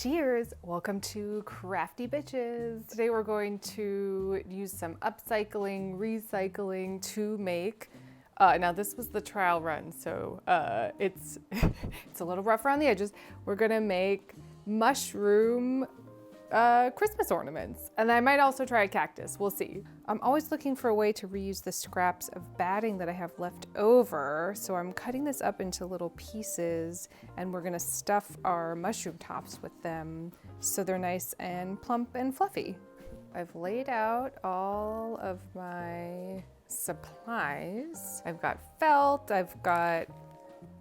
Cheers! Welcome to CraftyBitches. Today we're going to use some upcycling, recycling to make. Now this was the trial run, so it's a little rough around the edges. We're gonna make mushroom Christmas ornaments, and I might also try a cactus. We'll see. I'm always looking for a way to reuse the scraps of batting that I have left over, so I'm cutting this up into little pieces, and we're gonna stuff our mushroom tops with them so they're nice and plump and fluffy. I've laid out all of my supplies. I've got felt, I've got,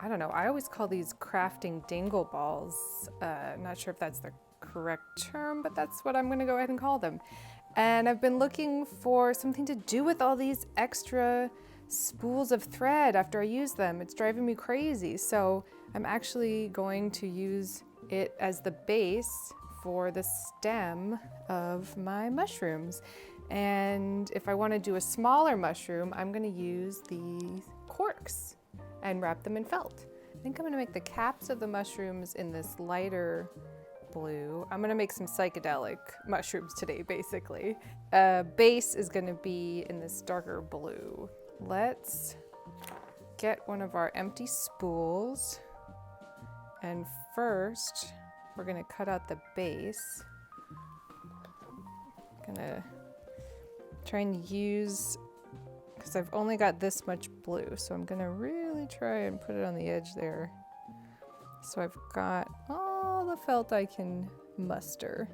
I don't know, I always call these crafting dingle balls. Not sure if that's the correct term, but that's what I'm gonna go ahead and call them. And I've been looking for something to do with all these extra spools of thread after I use them. It's driving me crazy. So I'm actually going to use it as the base for the stem of my mushrooms. And if I want to do a smaller mushroom, I'm going to use these corks and wrap them in felt. I think I'm going to make the caps of the mushrooms in this lighter blue. I'm going to make some psychedelic mushrooms today, basically. Base is going to be in this darker blue. Let's get one of our empty spools. And first, we're going to cut out the base. I'm going to try and use, because I've only got this much blue, so I'm gonna really try and put it on the edge there. So I've got all the felt I can muster.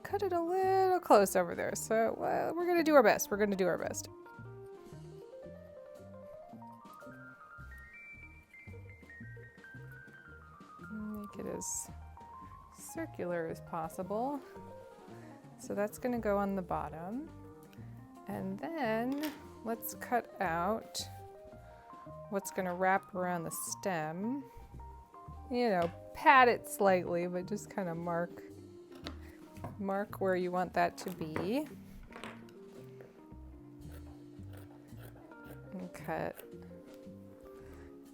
Cut it a little close over there, so we're gonna do our best. We're gonna do our best. Make it as circular as possible. So that's going to go on the bottom. And then let's cut out what's going to wrap around the stem. You know, pat it slightly, but just kind of mark where you want that to be. And cut.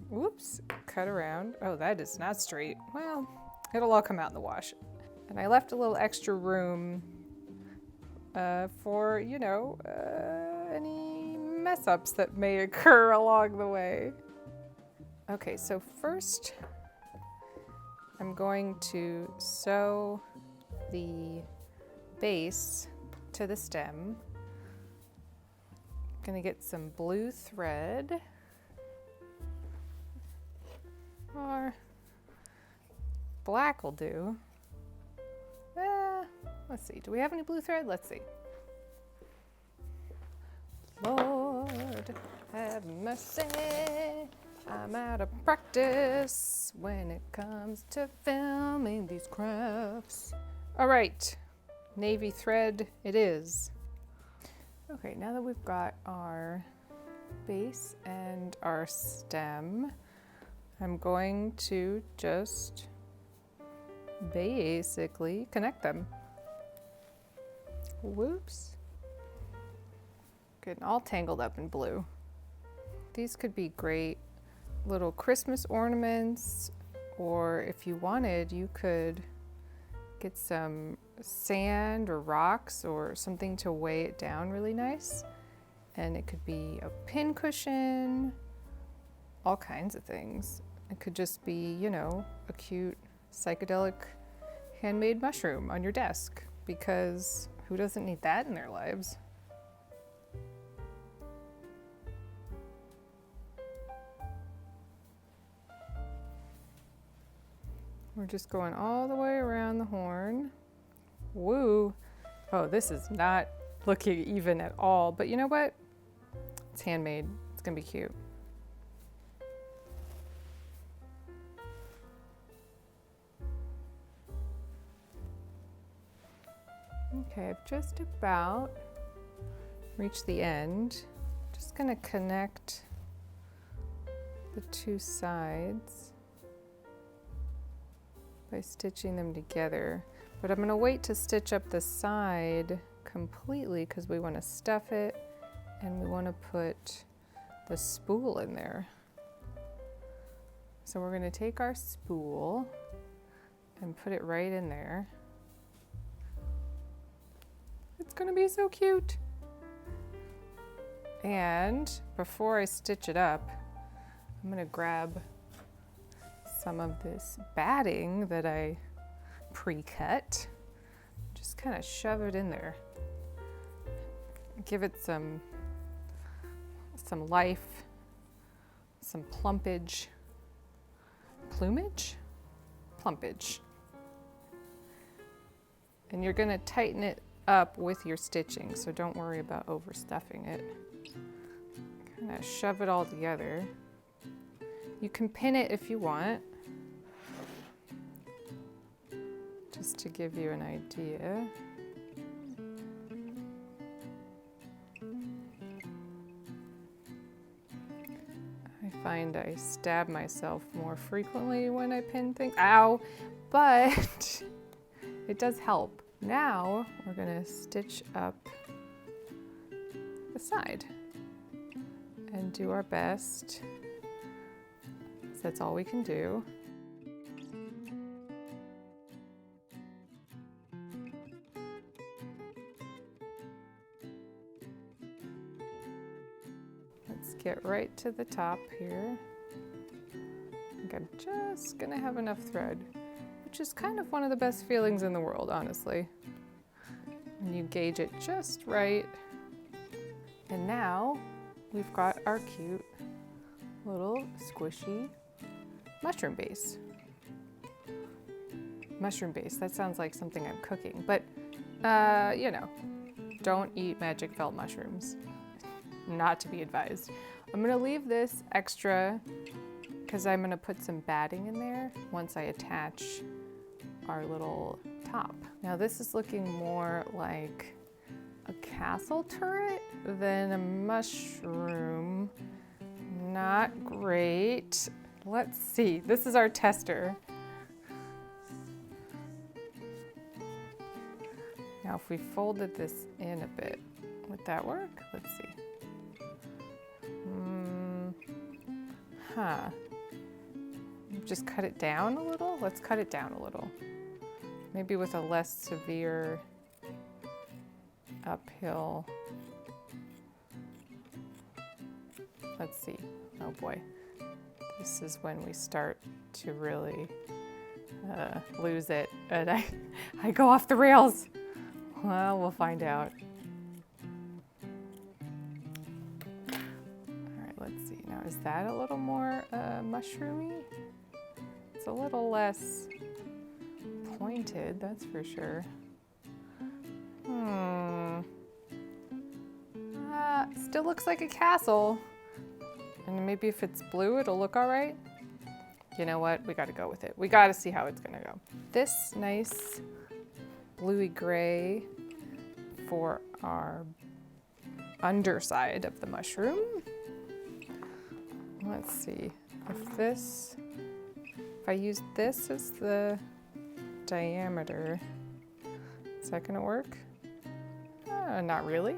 Whoops, cut around. Oh, that is not straight. Well, it'll all come out in the wash. And I left a little extra room for, you know, any mess ups that may occur along the way. Okay, so first I'm going to sew the base to the stem. I'm gonna get some blue thread, or black will do. Let's see, do we have any blue thread? Let's see. Lord, have mercy. I'm out of practice when it comes to filming these crafts. All right, navy thread it is. Okay, now that we've got our base and our stem, I'm going to just basically connect them. Whoops. Getting all tangled up in blue. These could be great little Christmas ornaments, or if you wanted, you could get some sand or rocks or something to weigh it down really nice. And it could be a pin cushion, all kinds of things. It could just be, you know, a cute psychedelic handmade mushroom on your desk, because who doesn't need that in their lives? We're just going all the way around the horn. Woo! Oh, this is not looking even at all, but you know what? It's handmade. It's gonna be cute. Okay, I've just about reached the end. Just gonna connect the two sides by stitching them together. But I'm gonna wait to stitch up the side completely because we wanna stuff it and we wanna put the spool in there. So we're gonna take our spool and put it right in there. It's gonna be so cute. And before I stitch it up, I'm gonna grab some of this batting that I pre-cut. Just kind of shove it in there. Give it some life, some plumage. Plumpage. And you're gonna tighten it up with your stitching, so don't worry about overstuffing it. Kind of shove it all together. You can pin it if you want, just to give you an idea. I find I stab myself more frequently when I pin things. Ow! But it does help. Now we're gonna stitch up the side and do our best. So that's all we can do. Let's get right to the top here. I think I'm just gonna have enough thread, which is kind of one of the best feelings in the world, honestly. And you gauge it just right. And now we've got our cute little squishy mushroom base. Mushroom base, that sounds like something I'm cooking, but you know, don't eat magic felt mushrooms. Not to be advised. I'm gonna leave this extra because I'm gonna put some batting in there once I attach our little top. Now this is looking more like a castle turret than a mushroom. Not great. Let's see, this is our tester. Now if we folded this in a bit, would that work? Let's see. Just cut it down a little? Let's cut it down a little. Maybe with a less severe uphill. Let's see. Oh boy. This is when we start to really lose it. And I go off the rails. Well, we'll find out. Let's see, now is that a little more mushroomy? It's a little less pointed, that's for sure. Still looks like a castle. And maybe if it's blue, it'll look all right. You know what, we gotta go with it. We gotta see how it's gonna go. This nice bluey gray for our underside of the mushroom. Let's see, if I use this as the diameter, is that gonna work? Not really.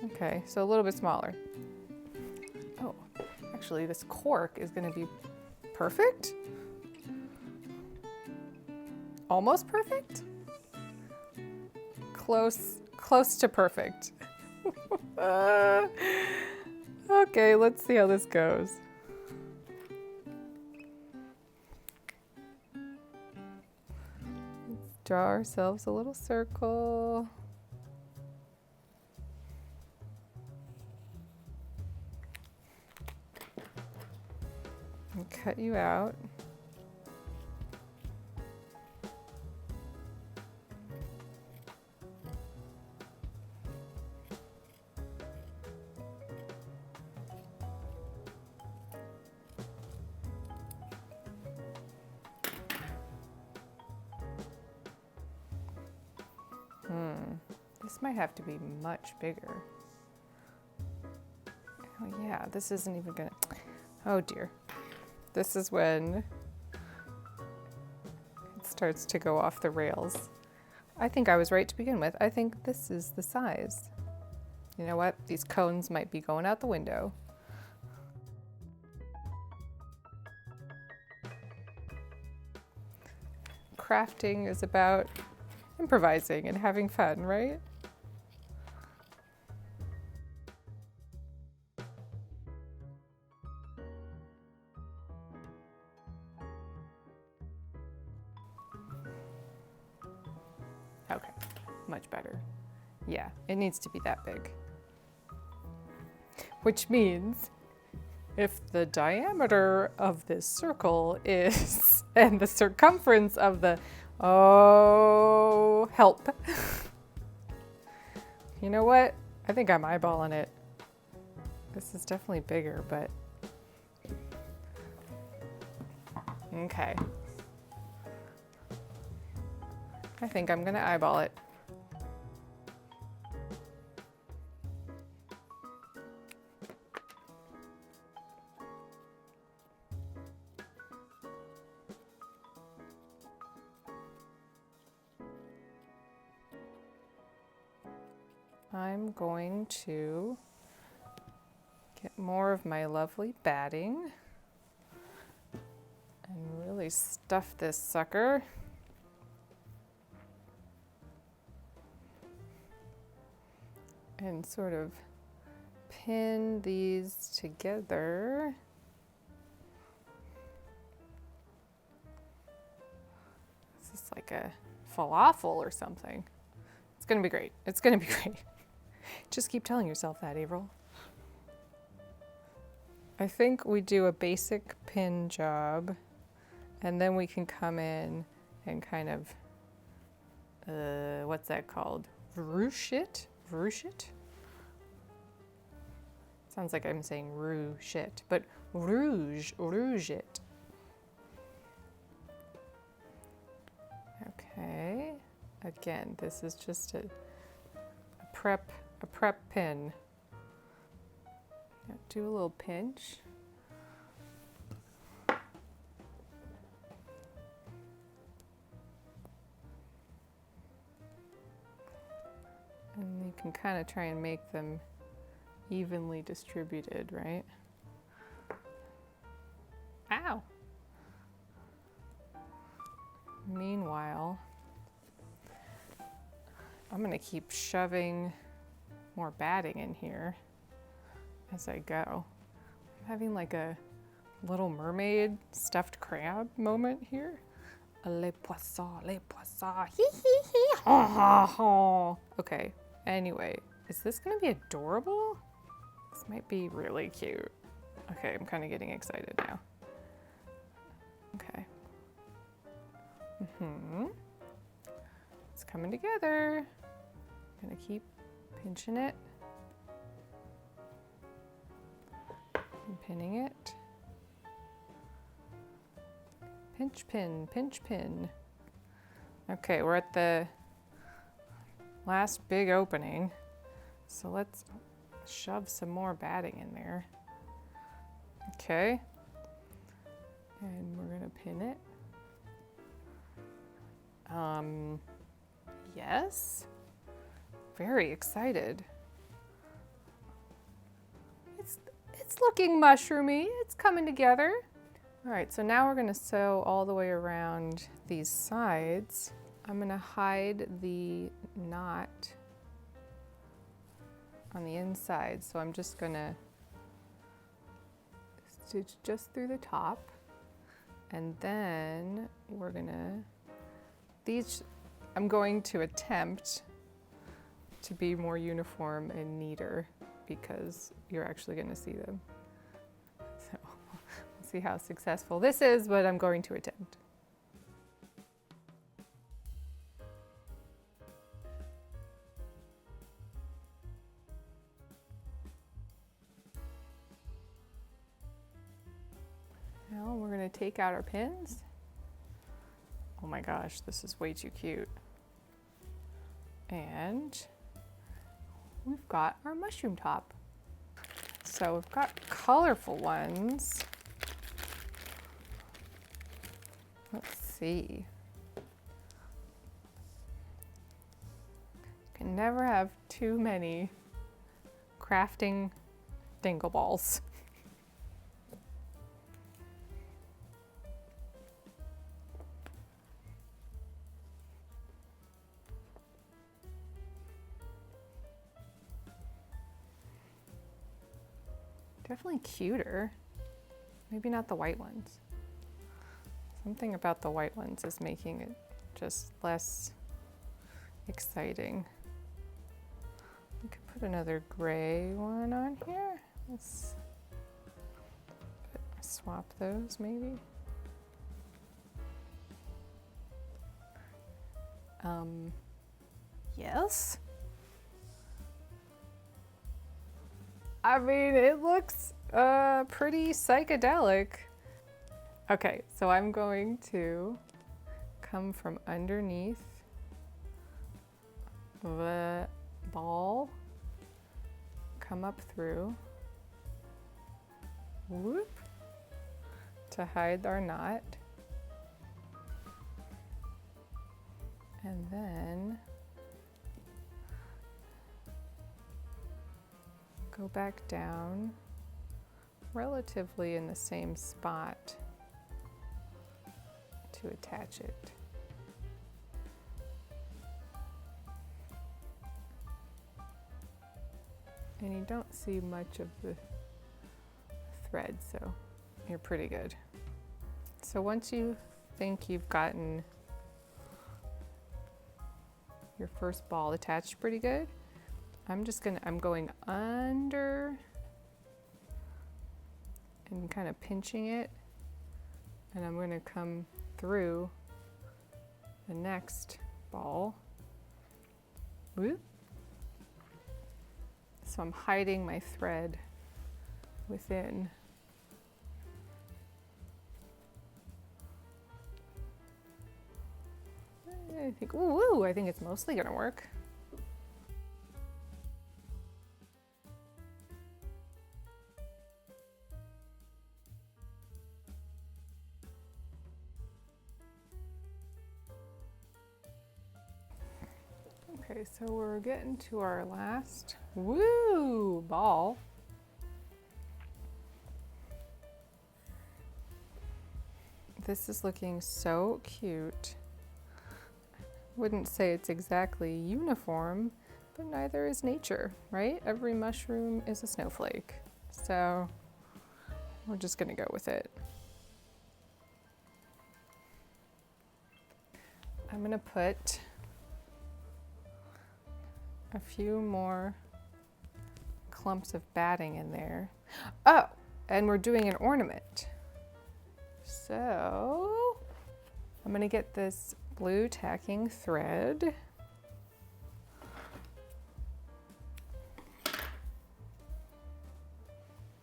Okay, so a little bit smaller. Oh, actually this cork is gonna be perfect? Almost perfect? Close to perfect. Okay, let's see how this goes. Let's draw ourselves a little circle. And cut you out. This might have to be much bigger. Oh yeah, this isn't even gonna, oh dear. This is when it starts to go off the rails. I think I was right to begin with. I think this is the size. You know what? These cones might be going out the window. crafting is about improvising and having fun, right? Okay, much better. Yeah, it needs to be that big. Which means if the diameter of this circle is, and the circumference of the, oh, help. You know what? I think I'm eyeballing it. This is definitely bigger, but okay. I think I'm gonna eyeball it. I'm going to get more of my lovely batting and really stuff this sucker. And sort of pin these together. This is like a falafel or something. It's gonna be great. It's gonna be great. Just keep telling yourself that, Avaryl. I think we do a basic pin job, and then we can come in and kind of, what's that called? Ruche it? Ruche it? Sounds like I'm saying rouge it, but rouge it. Okay. Again, this is just a prep pin. Do a little pinch. And you can kind of try and make them evenly distributed, right? Ow! Meanwhile, I'm gonna keep shoving more batting in here as I go. I'm having like a Little Mermaid stuffed crab moment here. Les poissons, hee hee hee, ha ha ha. Okay, anyway, is this gonna be adorable? This might be really cute. Okay, I'm kind of getting excited now. Okay. It's coming together. I'm gonna keep pinching it. And pinning it. Pinch pin, pinch pin. Okay, we're at the last big opening. So let's shove some more batting in there. Okay. And we're gonna pin it. Yes. Very excited. It's looking mushroomy. It's coming together. All right, so now we're gonna sew all the way around these sides. I'm gonna hide the knot on the inside. So I'm just gonna stitch just through the top. And then we're gonna, I'm going to attempt to be more uniform and neater because you're actually gonna see them. So we'll see how successful this is, but I'm going to attempt. Now we're gonna take out our pins. Oh my gosh, this is way too cute. And we've got our mushroom top. So we've got colorful ones. Let's see. You can never have too many crafting dingle balls. Definitely cuter. Maybe not the white ones. Something about the white ones is making it just less exciting. We could put another gray one on here. Let's swap those maybe. Yes. I mean, it looks pretty psychedelic. Okay, so I'm going to come from underneath the ball, come up through, whoop, to hide our knot. And then go back down relatively in the same spot to attach it. And you don't see much of the thread, so you're pretty good. So once you think you've gotten your first ball attached pretty good, I'm going under and kind of pinching it, and I'm going to come through the next ball. Whoop. So I'm hiding my thread within. I think, ooh, I think it's mostly gonna work. Okay, so we're getting to our last, woo, ball. This is looking so cute. Wouldn't say it's exactly uniform, but neither is nature, right? Every mushroom is a snowflake. So we're just gonna go with it. I'm gonna put a few more clumps of batting in there. Oh, and we're doing an ornament. So I'm gonna get this blue tacking thread.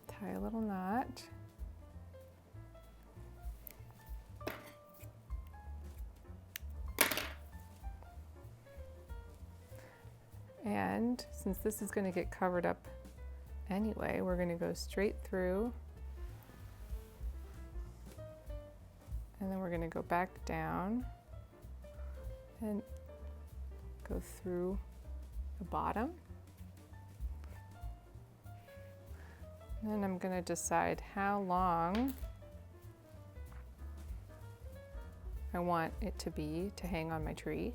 Tie a little knot. And since this is going to get covered up anyway, we're going to go straight through. And then we're going to go back down and go through the bottom. And then I'm going to decide how long I want it to be to hang on my tree.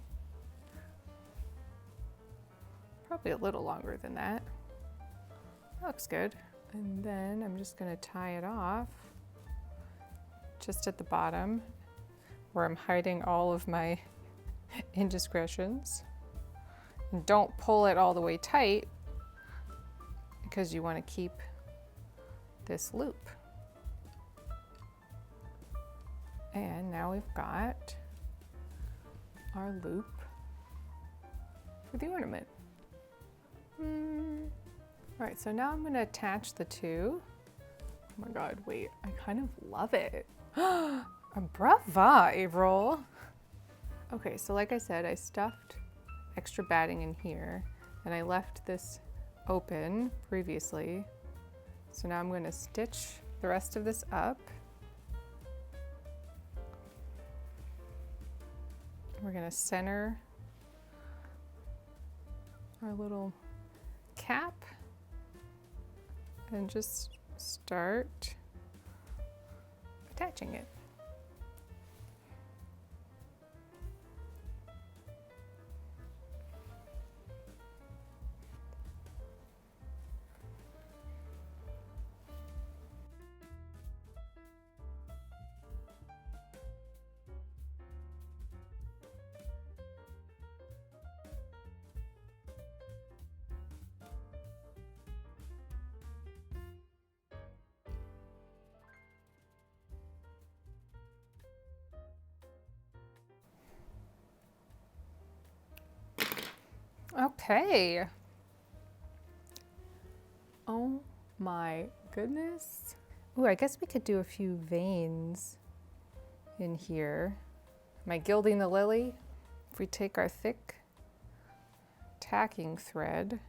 Probably a little longer than that. That looks good. And then I'm just going to tie it off just at the bottom where I'm hiding all of my indiscretions. And don't pull it all the way tight because you want to keep this loop. And now we've got our loop for the ornament. All right, so now I'm going to attach the two. Oh my God, wait, I kind of love it. Brava, Avaryl. Okay, so like I said, I stuffed extra batting in here and I left this open previously. So now I'm going to stitch the rest of this up. We're going to center our little cap and just start attaching it. Okay. Oh my goodness. Ooh, I guess we could do a few veins in here. Am I gilding the lily? If we take our thick tacking thread,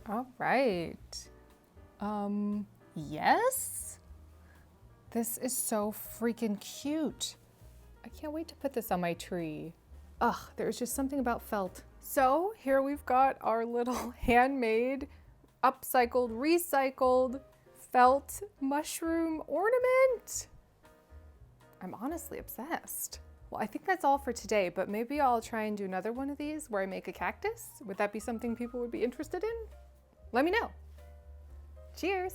all right. Yes? This is so freaking cute. I can't wait to put this on my tree. Ugh, there's just something about felt. So here we've got our little handmade, upcycled, recycled felt mushroom ornament. I'm honestly obsessed. Well, I think that's all for today, but maybe I'll try and do another one of these where I make a cactus. Would that be something people would be interested in? Let me know. Cheers.